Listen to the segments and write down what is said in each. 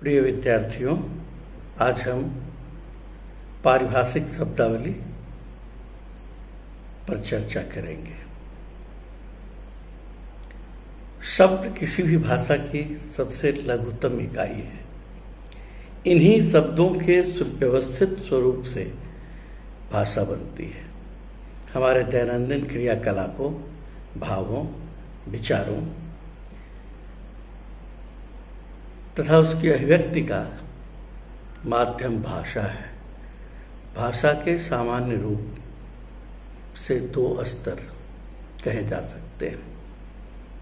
प्रिय विद्यार्थियों, आज हम पारिभाषिक शब्दावली पर चर्चा करेंगे। शब्द किसी भी भाषा की सबसे लघुतम इकाई है। इन्हीं शब्दों के सुव्यवस्थित स्वरूप से भाषा बनती है। हमारे दैनंदिन क्रियाकलापों, भावों, विचारों तथा उसकी अभिव्यक्ति का माध्यम भाषा है। भाषा के सामान्य रूप से दो स्तर कहे जा सकते हैं,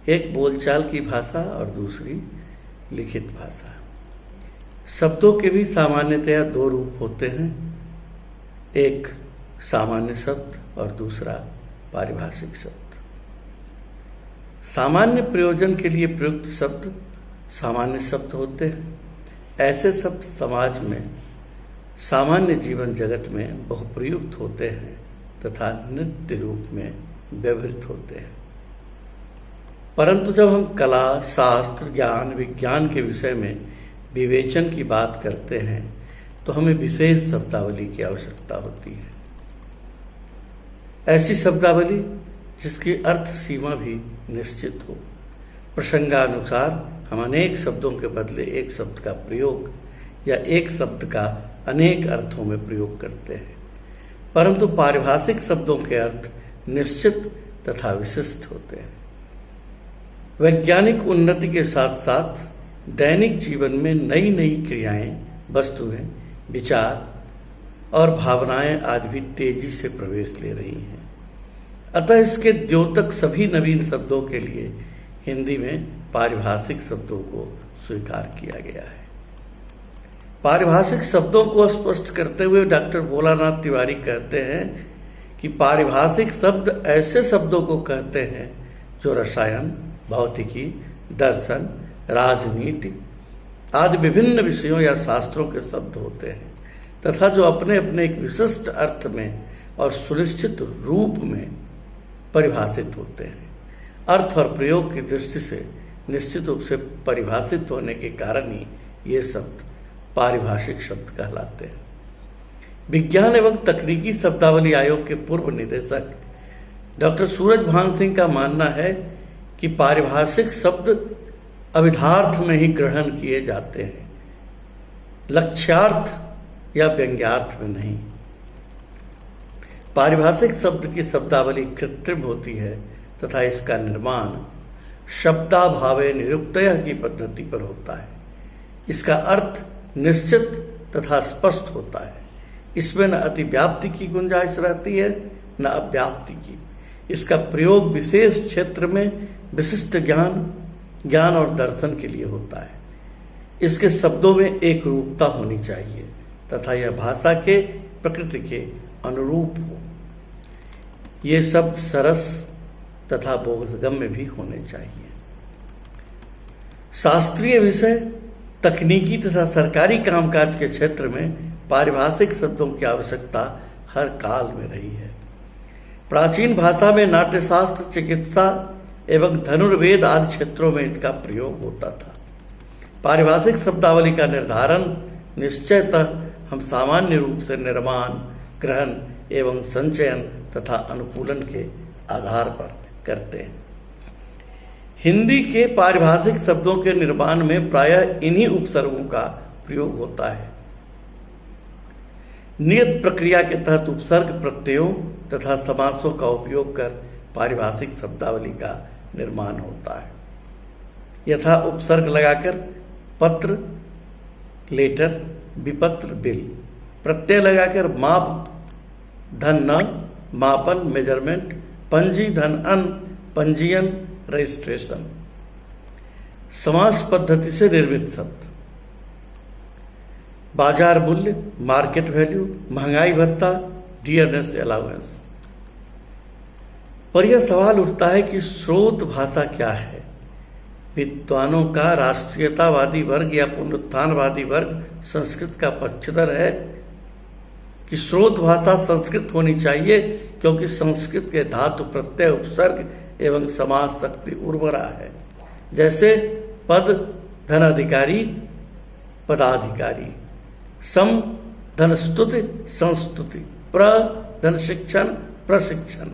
एक बोलचाल की भाषा और दूसरी लिखित भाषा। शब्दों के भी सामान्यतया दो रूप होते हैं, एक सामान्य शब्द और दूसरा पारिभाषिक शब्द। सामान्य प्रयोजन के लिए प्रयुक्त शब्द सामान्य शब्द होते हैं। ऐसे शब्द समाज में, सामान्य जीवन जगत में बहुप्रयुक्त होते हैं तथा नित्य रूप में व्यवहृत होते हैं। परंतु जब हम कला, शास्त्र, ज्ञान, विज्ञान के विषय में विवेचन की बात करते हैं तो हमें विशेष शब्दावली की आवश्यकता होती है। ऐसी शब्दावली जिसकी अर्थ सीमा भी निश्चित हो। प्रसंगानुसार हम अनेक शब्दों के बदले एक शब्द का प्रयोग या एक शब्द का अनेक अर्थों में प्रयोग करते हैं, परंतु पारिभाषिक शब्दों के अर्थ निश्चित तथा विशिष्ट होते हैं। वैज्ञानिक उन्नति के साथ साथ दैनिक जीवन में नई नई क्रियाएं, वस्तुएं, विचार और भावनाएं आज भी तेजी से प्रवेश ले रही हैं। अतः इसके द्योतक सभी नवीन शब्दों के लिए हिंदी में पारिभाषिक शब्दों को स्वीकार किया गया है। पारिभाषिक शब्दों को स्पष्ट करते हुए डॉक्टर भोलानाथ तिवारी कहते हैं कि पारिभाषिक शब्द ऐसे शब्दों को कहते हैं जो रसायन, भौतिकी, दर्शन, राजनीति आदि विभिन्न विषयों या शास्त्रों के शब्द होते हैं तथा जो अपने अपने एक विशिष्ट अर्थ में और सुनिश्चित रूप में परिभाषित होते हैं। अर्थ और प्रयोग की दृष्टि से निश्चित रूप से परिभाषित होने के कारण ही ये शब्द पारिभाषिक शब्द कहलाते हैं। विज्ञान एवं तकनीकी शब्दावली आयोग के पूर्व निदेशक डॉक्टर सूरजभान सिंह का मानना है कि पारिभाषिक शब्द अविधार्थ में ही ग्रहण किए जाते हैं, लक्ष्यार्थ या व्यंग्यार्थ में नहीं। पारिभाषिक शब्द की शब्दावली कृत्रिम होती है तथा इसका निर्माण शब्दाभावे निरुक्तयः की पद्धति पर होता है। इसका अर्थ निश्चित तथा स्पष्ट होता है। इसमें न अतिव्याप्ति की गुंजाइश रहती है न अव्याप्ति की। इसका प्रयोग विशेष क्षेत्र में विशिष्ट ज्ञान और दर्शन के लिए होता है। इसके शब्दों में एक रूपता होनी चाहिए तथा यह भाषा के प्रकृति के अनुरूप हो। ये शब्द सरस तथा बोधगम्य भी होने चाहिए। शास्त्रीय विषय, तकनीकी तथा सरकारी कामकाज के क्षेत्र में पारिभाषिक शब्दों की आवश्यकता हर काल में रही है। प्राचीन भाषा में नाट्यशास्त्र, चिकित्सा एवं धनुर्वेद आदि क्षेत्रों में इनका प्रयोग होता था। पारिभाषिक शब्दावली का निर्धारण निश्चयतः हम सामान्य रूप से निर्माण, ग्रहण एवं संचयन तथा अनुकूलन के आधार पर करते हैं। हिंदी के पारिभाषिक शब्दों के निर्माण में प्रायः इन्हीं उपसर्गों का प्रयोग होता है। नियत प्रक्रिया के तहत उपसर्ग, प्रत्ययों तथा समासों का उपयोग कर पारिभाषिक शब्दावली का निर्माण होता है। यथा उपसर्ग लगाकर पत्र, लेटर, विपत्र, बिल। प्रत्यय लगाकर माप, धन न, मापन, मेजरमेंट, पंजी, धन अन, पंजीयन, रजिस्ट्रेशन। समास पद्धति से निर्मित शब्द बाजार मूल्य, मार्केट वैल्यू, महंगाई भत्ता, डियरनेस अलाउंस। पर यह सवाल उठता है कि स्रोत भाषा क्या है। विद्वानों का राष्ट्रीयतावादी वर्ग या पुनरुत्थानवादी वर्ग संस्कृत का पक्षधर है कि स्रोत भाषा संस्कृत होनी चाहिए क्योंकि संस्कृत के धातु, प्रत्यय, उपसर्ग एवं समास शक्ति उर्वरा है। जैसे पद, धन अधिकारी, पदाधिकारी, सम धन स्तुति संस्तुति, प्र धन शिक्षण प्रशिक्षण।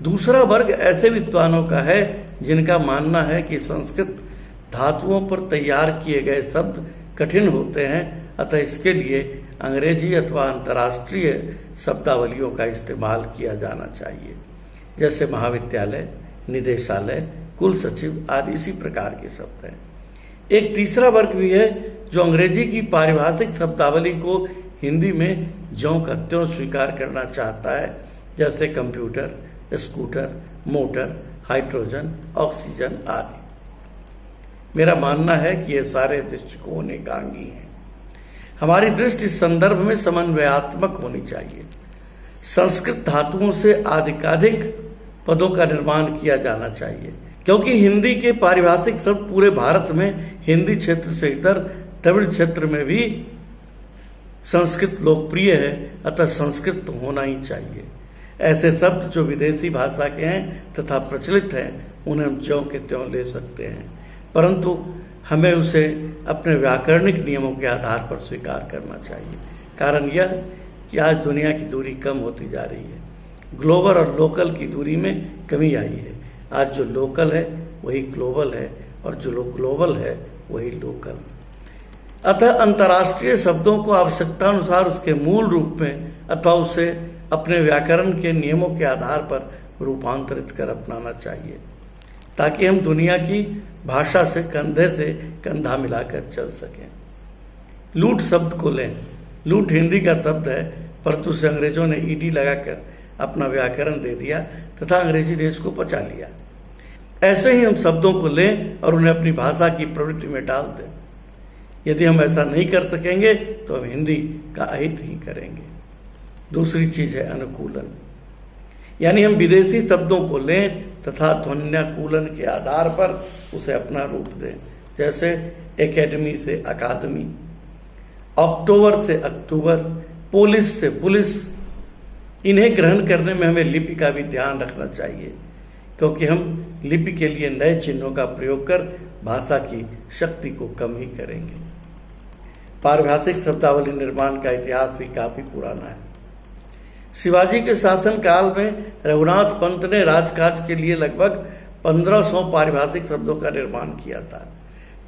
दूसरा वर्ग ऐसे विद्वानों का है जिनका मानना है कि संस्कृत धातुओं पर तैयार किए गए शब्द कठिन होते हैं, अतः इसके लिए अंग्रेजी अथवा अंतर्राष्ट्रीय शब्दावलियों का इस्तेमाल किया जाना चाहिए, जैसे महाविद्यालय, निदेशालय, कुल सचिव आदि इसी प्रकार के शब्द हैं। एक तीसरा वर्ग भी है जो अंग्रेजी की पारिभाषिक शब्दावली को हिंदी में ज्यों का त्यों स्वीकार करना चाहता है, जैसे computer, scooter, motor, hydrogen, oxygen आदि। मेरा मानना है कि ये सारे दृष्टिकोण एकांगी हैं। हमारी दृष्टि इस संदर्भ में समन्वयात्मक होनी चाहिए। संस्कृत धातुओं से अधिकाधिक पदों का निर्माण किया जाना चाहिए, क्योंकि हिंदी के पारिभाषिक शब्द पूरे भारत में हिंदी क्षेत्र से इतर तमिल क्षेत्र में भी संस्कृत लोकप्रिय है, अतः संस्कृत तो होना ही चाहिए। ऐसे शब्द जो विदेशी भाषा के हैं तथा प्रचलित हैं उन्हें हम ज्यों के त्यों ले सकते हैं, परंतु हमें उसे अपने व्याकरणिक नियमों के आधार पर स्वीकार करना चाहिए। कारण यह कि आज दुनिया की दूरी कम होती जा रही है, ग्लोबल और लोकल की दूरी में कमी आई है। आज जो लोकल है वही ग्लोबल है और जो ग्लोबल है वही लोकल। अतः अंतर्राष्ट्रीय शब्दों को आवश्यकता अनुसार उसके मूल रूप में अथवा उसे अपने व्याकरण के नियमों के आधार पर रूपांतरित कर अपनाना चाहिए, ताकि हम दुनिया की भाषा से कंधे से कंधा मिलाकर चल सकें। लूट शब्द को लें। लूट हिंदी का शब्द है, परंतु उसे अंग्रेजों ने ईडी लगाकर अपना व्याकरण दे दिया तथा अंग्रेजी देश को पचा लिया। ऐसे ही हम शब्दों को लें और उन्हें अपनी भाषा की प्रवृत्ति में डाल दें। यदि हम ऐसा नहीं कर सकेंगे तो हम हिंदी का अहित ही करेंगे। दूसरी चीज है अनुकूलन, यानी हम विदेशी शब्दों को लें तथा ध्वन्याकूलन के आधार पर उसे अपना रूप दें, जैसे एकेडमी से अकादमी, अक्टूबर से अक्टूबर, पुलिस से पुलिस। इन्हें ग्रहण करने में हमें लिपि का भी ध्यान रखना चाहिए, क्योंकि हम लिपि के लिए नए चिन्हों का प्रयोग कर भाषा की शक्ति को कम ही करेंगे। पारिभाषिक शब्दावली निर्माण का इतिहास भी काफी पुराना है। शिवाजी के शासन काल में रघुनाथ पंत ने राजकाज के लिए लगभग 1500 पारिभाषिक शब्दों का निर्माण किया था।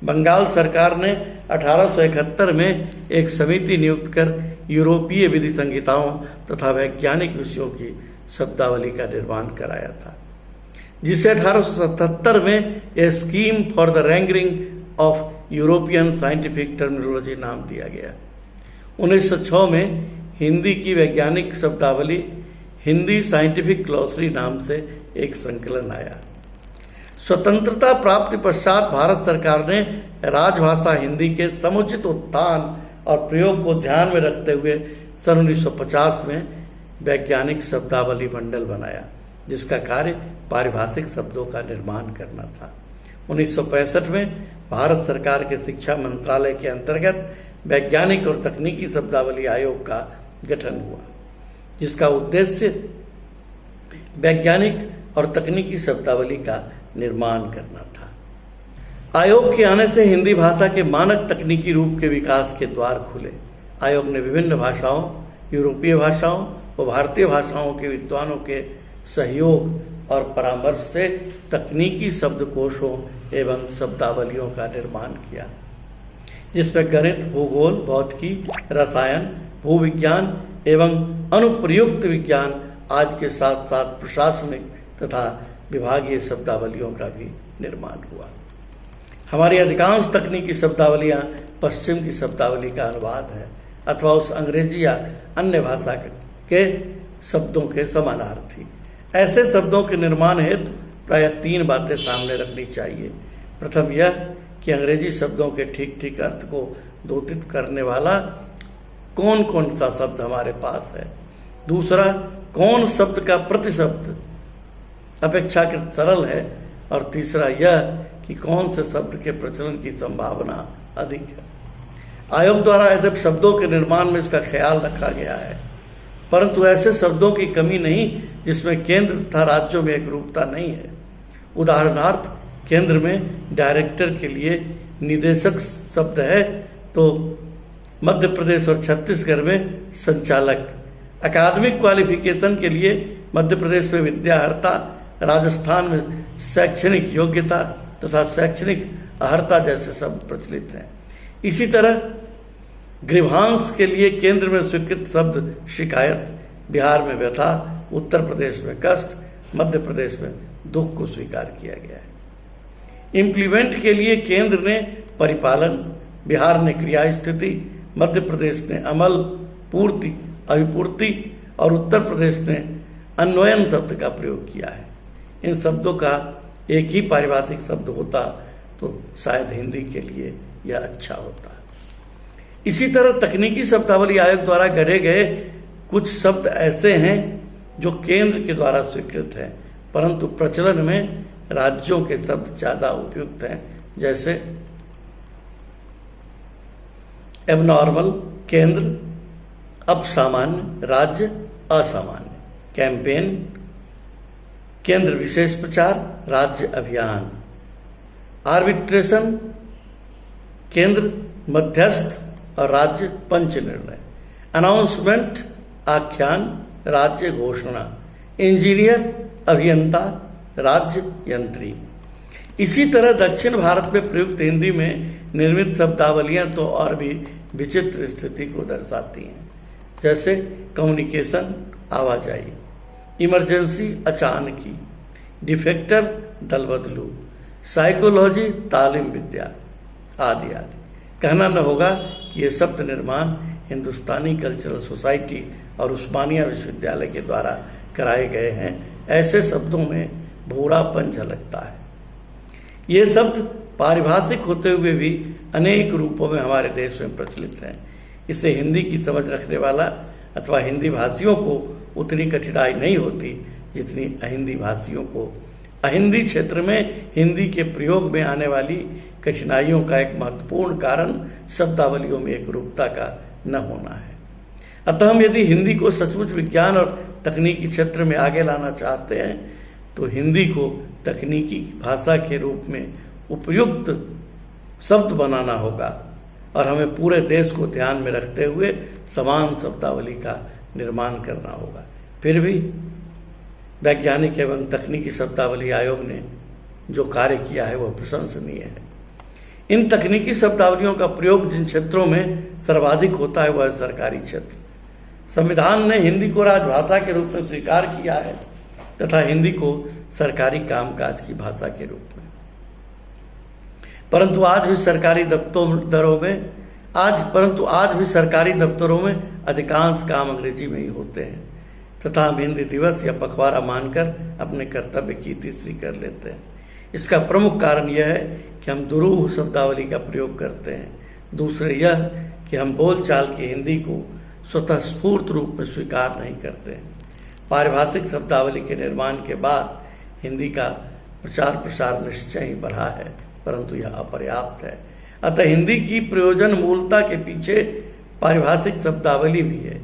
बंगाल सरकार ने 1871 में एक समिति नियुक्त कर यूरोपीय विधि संहिताओं तथा वैज्ञानिक विषयों की शब्दावली का निर्माण कराया था, जिसे 1877 में a scheme for the rendering of European scientific terminology नाम दिया गया। 1906 में हिंदी की वैज्ञानिक शब्दावली हिंदी साइंटिफिक ग्लॉसरी नाम से एक संकलन आया। स्वतंत्रता प्राप्ति पश्चात भारत सरकार ने राजभाषा हिंदी के समुचित उत्थान और प्रयोग को ध्यान में रखते हुए सन 1950 में वैज्ञानिक शब्दावली मंडल बनाया, जिसका कार्य पारिभाषिक शब्दों का निर्माण करना था। 1965 में भारत सरकार के शिक्षा मंत्रालय के अंतर्गत वैज्ञानिक और तकनीकी शब्दावली आयोग का गठन हुआ, जिसका उद्देश्य वैज्ञानिक और तकनीकी शब्दावली का निर्माण करना था। आयोग के आने से हिंदी भाषा के मानक तकनीकी रूप के विकास के द्वार खुले। आयोग ने विभिन्न भाषाओं, यूरोपीय भाषाओं व भारतीय भाषाओं के विद्वानों के सहयोग और परामर्श से तकनीकी शब्दकोशों एवं शब्दावलियों का निर्माण किया, जिसमें गणित, भूगोल, भौतिकी, रसायन, भूविज्ञान एवं अनुप्रयुक्त विज्ञान आज के साथ साथ प्रशासनिक तथा विभागीय शब्दावलियों का भी निर्माण हुआ। हमारी अधिकांश तकनीकी शब्दावलियां पश्चिम की शब्दावली का अनुवाद है अथवा उस अंग्रेजी या अन्य भाषा के शब्दों के समानार्थी। ऐसे शब्दों के निर्माण हेतु प्राय 3 बातें सामने रखनी चाहिए। प्रथम यह कि अंग्रेजी शब्दों के ठीक ठीक अर्थ को द्योतित करने वाला कौन कौन सा शब्द हमारे पास है। दूसरा, कौन शब्द का प्रतिशब्द अपेक्षाकृत सरल है। और तीसरा यह कि कौन से शब्द के प्रचलन की संभावना अधिक है। आयोग द्वारा ऐसे शब्दों के निर्माण में इसका ख्याल रखा गया है, परंतु ऐसे शब्दों की कमी नहीं जिसमें केंद्र तथा राज्यों में एक रूपता नहीं है। उदाहरणार्थ, केंद्र में डायरेक्टर के लिए निदेशक शब्द है तो मध्य प्रदेश और छत्तीसगढ़ में संचालक। अकादमिक क्वालिफिकेशन के लिए मध्य प्रदेश में विद्यार्हता, राजस्थान में शैक्षणिक योग्यता तथा शैक्षणिक अर्हता जैसे शब्द प्रचलित हैं। इसी तरह गृहांश के लिए केंद्र में स्वीकृत शब्द शिकायत, बिहार में व्यथा, उत्तर प्रदेश में कष्ट, मध्य प्रदेश में दुख को स्वीकार किया गया है। इम्प्लीमेंट के लिए केंद्र ने परिपालन, बिहार ने क्रिया स्थिति, मध्य प्रदेश ने अमल, पूर्ति, अभिपूर्ति और उत्तर प्रदेश ने अन्वयन शब्द का प्रयोग किया है। इन शब्दों का एक ही पारिभाषिक शब्द होता तो शायद हिंदी के लिए यह अच्छा होता। इसी तरह तकनीकी शब्दावली आयोग द्वारा गढ़े गए कुछ शब्द ऐसे हैं जो केंद्र के द्वारा स्वीकृत हैं, परंतु प्रचलन में राज्यों के शब्द ज्यादा उपयुक्त हैं। जैसे एबनॉर्मल केंद्र, अपसामान्य राज्य, असामान्य। कैंपेन केंद्र विशेष प्रचार, राज्य अभियान। आर्बिट्रेशन केंद्र मध्यस्थ और राज्य पंच निर्णय। अनाउंसमेंट आख्यान, राज्य घोषणा। इंजीनियर अभियंता, राज्य यंत्री। इसी तरह दक्षिण भारत में प्रयुक्त हिंदी में निर्मित शब्दावलियां तो और भी विचित्र स्थिति को दर्शाती हैं। जैसे कम्युनिकेशन आवाजाही, इमरजेंसी अचानकी, डिफेक्टर दल बदलू, साइकोलॉजी तालीम विद्या आदि आदि। कहना न होगा कि ये शब्द निर्माण हिंदुस्तानी कल्चरल सोसाइटी और उस्मानिया विश्वविद्यालय के द्वारा कराए गए हैं। ऐसे शब्दों में भूरापन झलकता है। ये शब्द पारिभाषिक होते हुए भी अनेक रूपों में हमारे देश में प्रचलित हैं। इससे हिंदी की समझ रखने वाला अथवा हिंदी भाषियों को उतनी कठिनाई नहीं होती जितनी अहिंदी भाषियों को। अहिंदी क्षेत्र में हिंदी के प्रयोग में आने वाली कठिनाइयों का एक महत्वपूर्ण कारण शब्दावलियों में एक रूपता का न होना है। अतः हम यदि हिंदी को सचमुच विज्ञान और तकनीकी क्षेत्र में आगे लाना चाहते हैं तो हिंदी को तकनीकी भाषा के रूप में उपयुक्त शब्द बनाना होगा और हमें पूरे देश को ध्यान में रखते हुए समान शब्दावली का निर्माण करना होगा। फिर भी वैज्ञानिक एवं तकनीकी शब्दावली आयोग ने जो कार्य किया है वह प्रशंसनीय है। इन तकनीकी शब्दावलियों का प्रयोग जिन क्षेत्रों में सर्वाधिक होता है वह सरकारी क्षेत्र। संविधान ने हिंदी को राजभाषा के रूप में स्वीकार किया है तथा हिंदी को सरकारी कामकाज की भाषा के रूप में। परंतु आज भी सरकारी दफ्तरों में अधिकांश काम अंग्रेजी में ही होते हैं तथा हम हिंदी दिवस या पखवाड़ा मानकर अपने कर्तव्य की तीसरी कर लेते हैं। इसका प्रमुख कारण यह है कि हम दुरूह शब्दावली का प्रयोग करते हैं। दूसरे यह कि हम बोलचाल की हिंदी को स्वतः स्फूर्त रूप में स्वीकार नहीं करते हैं। पारिभाषिक शब्दावली के निर्माण के बाद हिंदी का प्रचार प्रसार निश्चय ही बढ़ा है, परंतु यह अपर्याप्त है। अतः हिंदी की प्रयोजन मूलता के पीछे पारिभाषिक शब्दावली भी है।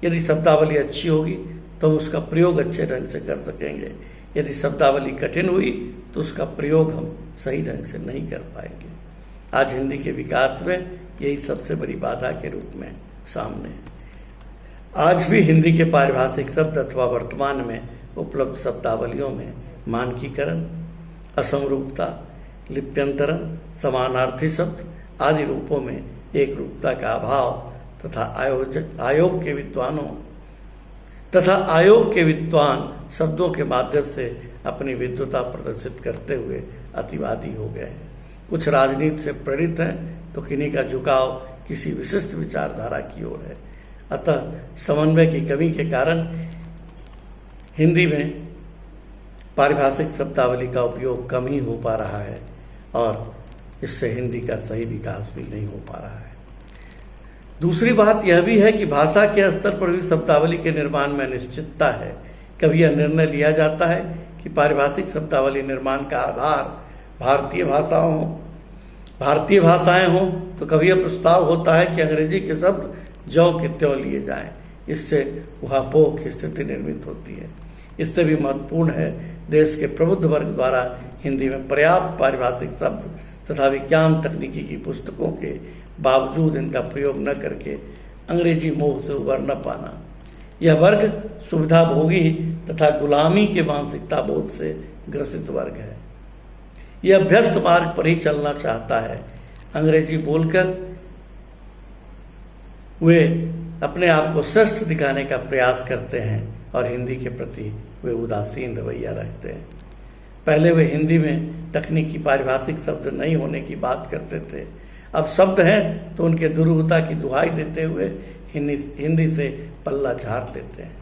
यदि शब्दावली अच्छी होगी तो उसका प्रयोग अच्छे ढंग से कर सकेंगे। यदि शब्दावली कठिन हुई तो उसका प्रयोग हम सही ढंग से नहीं कर पाएंगे। आज हिंदी के विकास में यही सबसे बड़ी बाधा के रूप में सामने है। आज भी हिंदी के पारिभाषिक शब्द अथवा वर्तमान में उपलब्ध शब्दावलियों में मानकीकरण, असमरूपता, लिप्यंतरण, समानार्थी शब्द आदि रूपों में एक रूपता का अभाव तथा आयोग के विद्वान शब्दों के माध्यम से अपनी विद्वता प्रदर्शित करते हुए अतिवादी हो गए हैं। कुछ राजनीति से प्रेरित हैं तो किन्हीं का झुकाव किसी विशिष्ट विचारधारा की ओर है। अतः समन्वय की कमी के कारण हिंदी में पारिभाषिक शब्दावली का उपयोग कम ही हो पा रहा है और इससे हिंदी का सही विकास भी नहीं हो पा रहा है। दूसरी बात यह भी है कि भाषा के स्तर पर भी शब्दावली के निर्माण में अनिश्चितता है। कभी यह निर्णय लिया जाता है कि पारिभाषिक शब्दावली निर्माण का आधार भारतीय भाषाएं हों, तो कभी यह प्रस्ताव होता है कि अंग्रेजी के शब्द ज्यों के त्यों लिए जाएं। इससे उहापोह की स्थिति निर्मित होती है। इससे भी महत्वपूर्ण है देश के प्रबुद्ध वर्ग द्वारा हिंदी में पर्याप्त पारिभाषिक शब्द तथा विज्ञान तकनीकी की पुस्तकों के बावजूद इनका प्रयोग न करके अंग्रेजी मोह से उबर न पाना। यह वर्ग सुविधा भोगी तथा गुलामी के मानसिकता बोध से ग्रसित वर्ग है। यह अभ्यस्त मार्ग पर ही चलना चाहता है। अंग्रेजी बोलकर वे अपने आप को श्रेष्ठ दिखाने का प्रयास करते हैं और हिंदी के प्रति वे उदासीन रवैया रखते हैं। पहले वे हिंदी में तकनीकी पारिभाषिक शब्द नहीं होने की बात करते थे। अब शब्द हैं तो उनके दुरूहता की दुहाई देते हुए हिंदी से पल्ला झाड़ लेते हैं।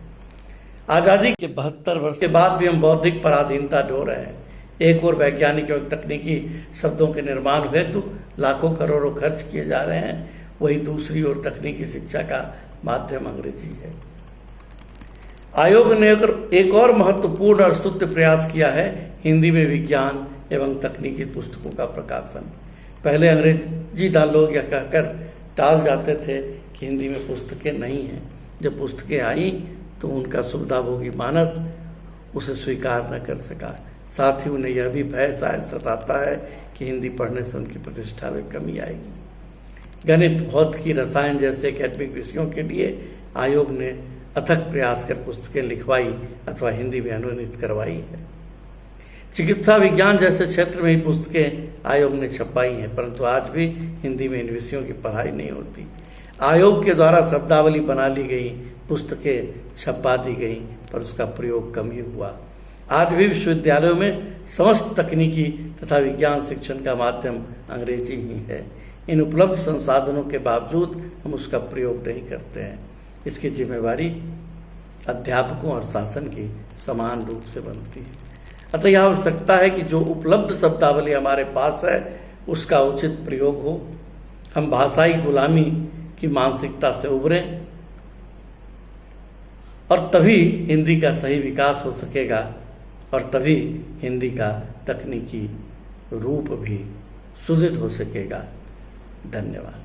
आजादी के 72 वर्ष के बाद भी हम बौद्धिक पराधीनता ढो रहे हैं। एक और वैज्ञानिक और तकनीकी शब्दों के निर्माण हेतु लाखों करोड़ों खर्च किए जा रहे हैं, वही दूसरी ओर तकनीकी शिक्षा का माध्यम अंग्रेजी है। आयोग ने एक और महत्वपूर्ण और स्तुत्य प्रयास किया है, हिंदी में विज्ञान एवं तकनीकी पुस्तकों का प्रकाशन। पहले अंग्रेजी दान लोग यह कहकर टाल जाते थे कि हिंदी में पुस्तकें नहीं हैं। जब पुस्तकें आई तो उनका सुविधाभोगी मानस उसे स्वीकार न कर सका। साथ ही उन्हें यह भी भय शायद सताता है कि हिंदी पढ़ने से उनकी प्रतिष्ठा में कमी आएगी। गणित, भौतिकी, रसायन जैसे एकेडमिक विषयों के लिए आयोग ने अथक प्रयास कर पुस्तकें लिखवाई अथवा हिंदी में अनुवादित करवाई है। चिकित्सा विज्ञान जैसे क्षेत्र में ही पुस्तकें आयोग ने छपवाई हैं, परंतु आज भी हिंदी में इन विषयों की पढ़ाई नहीं होती। आयोग के द्वारा शब्दावली बना ली गई, पुस्तकें छपवा दी गई, पर उसका प्रयोग कम ही हुआ। आज भी विश्वविद्यालयों में समस्त तकनीकी तथा विज्ञान शिक्षण का माध्यम अंग्रेजी ही है। इन उपलब्ध संसाधनों के बावजूद हम उसका प्रयोग नहीं करते हैं। इसकी जिम्मेवारी अध्यापकों और शासन की समान रूप से बनती है। अतः यह आवश्यकता है कि जो उपलब्ध शब्दावली हमारे पास है उसका उचित प्रयोग हो। हम भाषाई गुलामी की मानसिकता से उबरें और तभी हिंदी का सही विकास हो सकेगा और तभी हिंदी का तकनीकी रूप भी सुदृढ़ हो सकेगा। धन्यवाद।